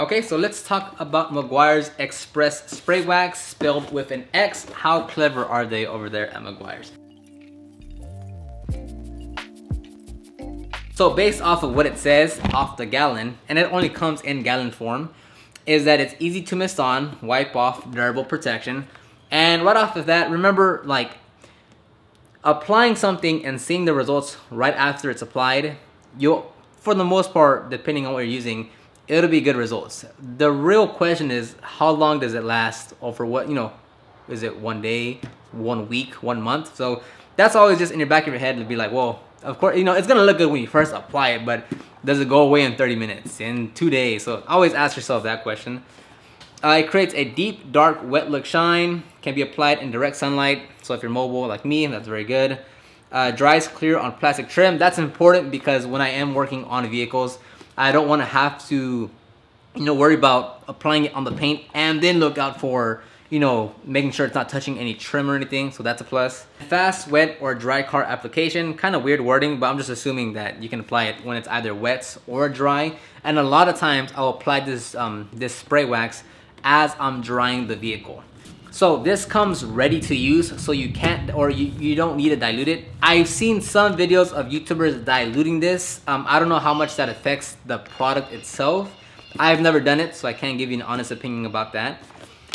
Okay, so let's talk about Meguiar's Express Spray Wax, spelled with an X. How clever are they over there at Meguiar's? So based off of what it says off the gallon, and it only comes in gallon form, is that it's easy to mist on, wipe off, durable protection. And right off of that, remember, like, applying something and seeing the results right after it's applied, you'll, for the most part, depending on what you're using, it'll be good results. The real question is, how long does it last? Or for what, you know, is it 1 day, 1 week, 1 month? So that's always just in your back of your head to be like, well, of course, you know, it's gonna look good when you first apply it, but does it go away in 30 minutes, in 2 days? So always ask yourself that question. It creates a deep, dark, wet look shine, can be applied in direct sunlight. So if you're mobile like me, that's very good. Dries clear on plastic trim. That's important because when I am working on vehicles, I don't want to have to, you know, worry about applying it on the paint and then look out for, you know, making sure it's not touching any trim or anything. So that's a plus. Fast, wet, or dry car application. Kind of weird wording, but I'm just assuming that you can apply it when it's either wet or dry. And a lot of times I'll apply this, this spray wax as I'm drying the vehicle. So this comes ready to use, so you can't, or you don't need to dilute it. I've seen some videos of YouTubers diluting this. I don't know how much that affects the product itself. I've never done it, so I can't give you an honest opinion about that.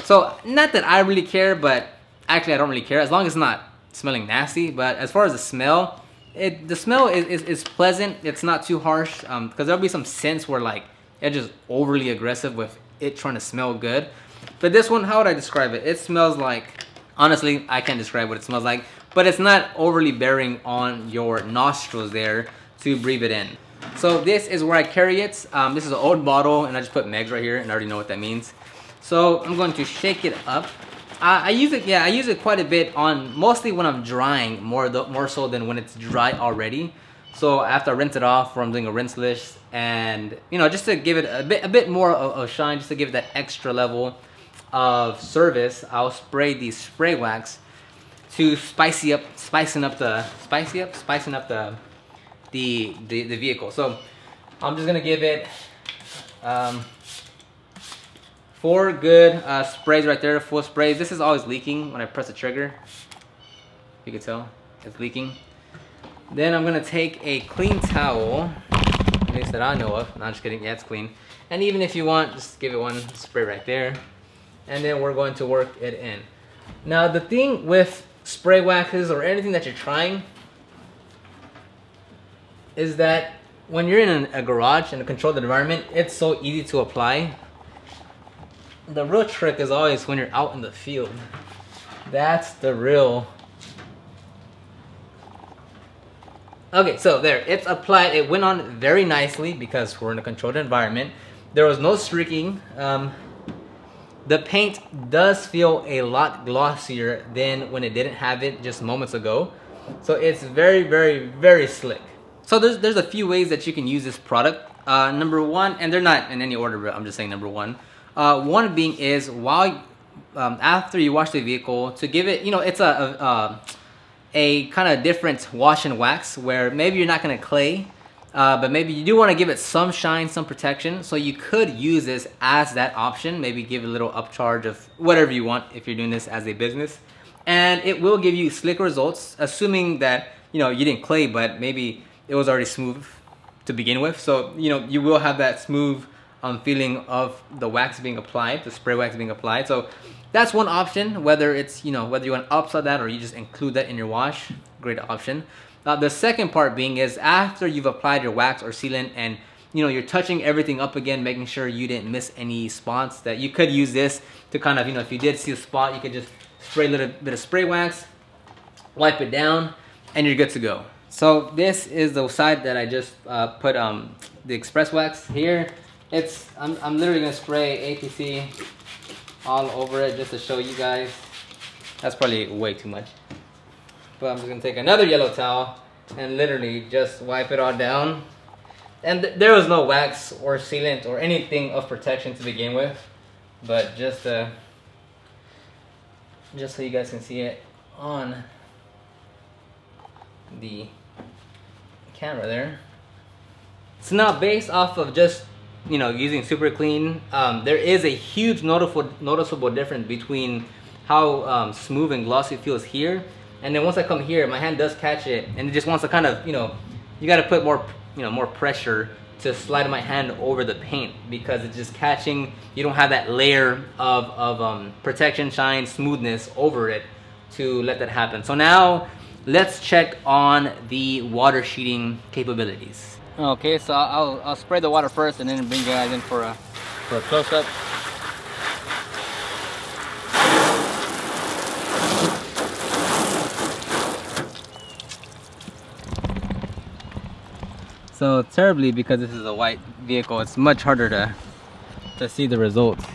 So not that I really care, but actually I don't really care as long as it's not smelling nasty. But as far as the smell, the smell is pleasant. It's not too harsh, because there'll be some scents where like it's just overly aggressive with it trying to smell good. But this one, how would I describe it? It smells like, honestly, I can't describe what it smells like, but it's not overly bearing on your nostrils there to breathe it in. So this is where I carry it. This is an old bottle, and I just put Megs right here, and I already know what that means. So I'm going to shake it up. I use it, yeah, I use it quite a bit on, mostly when I'm drying, more so than when it's dry already. So after I rinse it off, or I'm doing a rinse list, and you know, just to give it a bit more of shine, just to give it that extra level of service, I'll spray the spray wax to spicing up the vehicle. So I'm just gonna give it 4 good sprays right there, full sprays. This is always leaking when I press the trigger. You can tell it's leaking. Then I'm gonna take a clean towel, at least that I know of. No, I'm just kidding. Yeah, it's clean. And even if you want, just give it one spray right there. And then we're going to work it in. Now the thing with spray waxes or anything that you're trying is that when you're in a garage in a controlled environment, it's so easy to apply. The real trick is always when you're out in the field. That's the real. Okay, so there, it's applied. It went on very nicely because we're in a controlled environment. There was no streaking. The paint does feel a lot glossier than when it didn't have it just moments ago. So it's very, very, very slick. So there's a few ways that you can use this product. Number one, and they're not in any order, but I'm just saying number one. One being is while after you wash the vehicle, to give it, you know, it's a kind of different wash and wax where maybe you're not gonna clay, but maybe you do want to give it some shine, some protection. So you could use this as that option. Maybe give it a little upcharge of whatever you want if you're doing this as a business. And it will give you slick results, assuming that, you know, you didn't clay, but maybe it was already smooth to begin with. So, you know, you will have that smooth feeling of the wax being applied, the spray wax being applied. So that's one option, whether it's, you know, whether you want to upsell that or you just include that in your wash, great option. The second part being is after you've applied your wax or sealant and, you know, you're touching everything up again, making sure you didn't miss any spots, that you could use this to kind of, you know, if you did see a spot, you could just spray a little bit of spray wax, wipe it down, and you're good to go. So this is the side that I just put the express wax here. I'm literally gonna spray APC all over it just to show you guys. That's probably way too much. But I'm just gonna take another yellow towel and literally just wipe it all down. And there was no wax or sealant or anything of protection to begin with, but just so you guys can see it on the camera there. So now, based off of just you know, using super clean, there is a huge noticeable difference between how smooth and glossy it feels here, and then once I come here, my hand does catch it, and it just wants to kind of, you know, you got to put more, you know, more pressure to slide my hand over the paint because it's just catching. You don't have that layer of protection, shine, smoothness over it to let that happen. So now let's check on the water sheeting capabilities. Okay, so I'll spray the water first and then bring you guys in for a close-up. So terribly, because this is a white vehicle, it's much harder to see the results.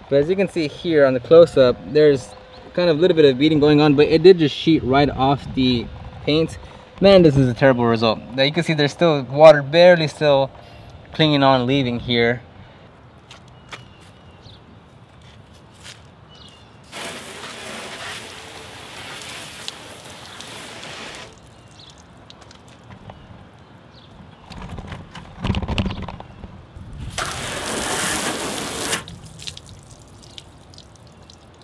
But as you can see here on the close-up, there's kind of a little bit of beading going on, but it did just sheet right off the paint. Man, this is a terrible result. Now you can see there's still water barely still clinging on, leaving here.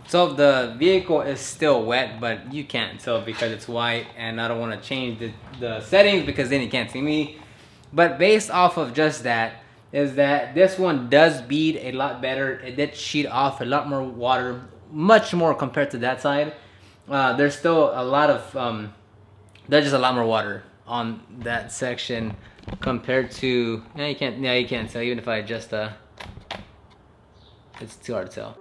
So the vehicle is still wet, but you can't tell because it's white, and I don't want to change the settings because then you can't see me. But based off of just that, is that this one does bead a lot better. It did sheet off a lot more water, much more compared to that side. There's still a lot of, there's just a lot more water on that section compared to, you can't tell even if I adjust it's too hard to tell.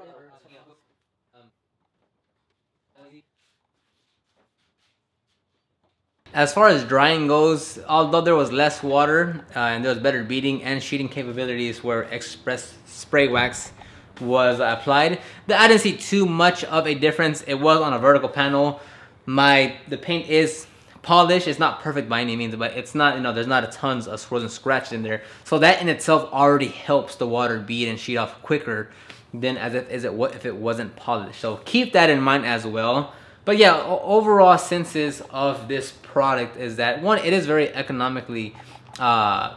As far as drying goes, although there was less water and there was better beading and sheeting capabilities where express spray wax was applied, I didn't see too much of a difference. It was on a vertical panel. The paint is polished. It's not perfect by any means, but it's not, you know, there's not a tons of swirls and scratches in there. So that in itself already helps the water bead and sheet off quicker than if it wasn't polished. So keep that in mind as well. But yeah, overall senses of this product is that, one, it is very economically,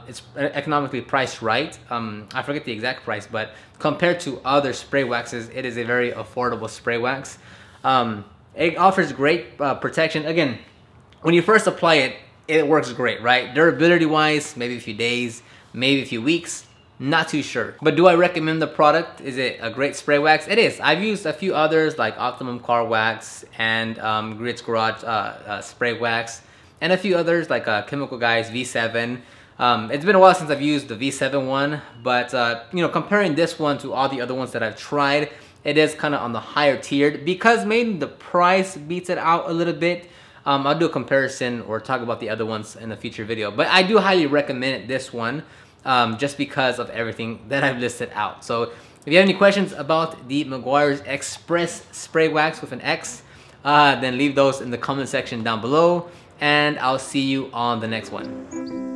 it's economically priced right. I forget the exact price, but compared to other spray waxes, it is a very affordable spray wax. It offers great protection. Again, when you first apply it, it works great, right? Durability wise, maybe a few days, maybe a few weeks. Not too sure. But do I recommend the product? Is it a great spray wax? It is. I've used a few others like Optimum Car Wax and Grit's Garage spray wax, and a few others like Chemical Guys V7. It's been a while since I've used the V7 one, but you know, comparing this one to all the other ones that I've tried, it is kind of on the higher tiered because maybe the price beats it out a little bit. I'll do a comparison or talk about the other ones in a future video, but I do highly recommend this one. Just because of everything that I've listed out. So if you have any questions about the Meguiar's Express Spray Wax with an X, then leave those in the comment section down below, and I'll see you on the next one.